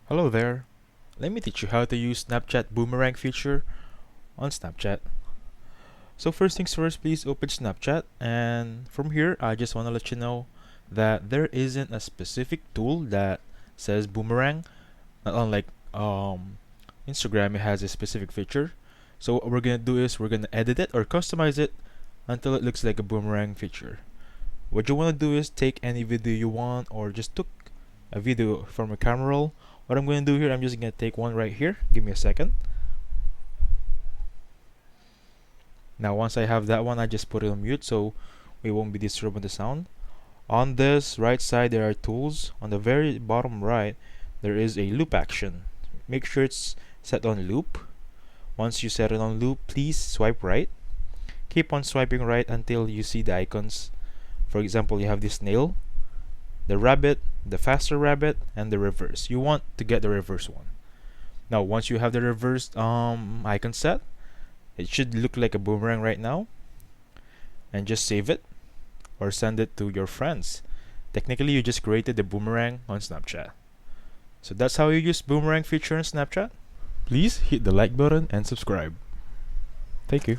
Hello there. Let me teach you how to use Snapchat Boomerang feature on Snapchat. So first things first, please open Snapchat, and from here I just want to let you know that there isn't a specific tool that says Boomerang, not unlike Instagram. It has a specific feature. So what we're gonna do is we're gonna edit it or customize it until it looks like a Boomerang feature. What you want to do is take any video you want, or just took a video from a camera roll. What I'm going to do here, I'm just going to take one right here. Give me a second. Now once I have that one, I just put it on mute so we won't be disturbed with the sound. On this right side, there are tools. On the very bottom right, there is a loop action. Make sure it's set on loop. Once you set it on loop, please swipe right. Keep on swiping right until you see the icons. For example, you have this snail, the rabbit, the faster rabbit, and the reverse. You want to get the reverse one. Now once you have the reversed icon set, it should look like a boomerang right now, and just save it or send it to your friends. Technically, you just created the boomerang on Snapchat. So that's how you use Boomerang feature on Snapchat. Please hit the like button and subscribe. Thank you.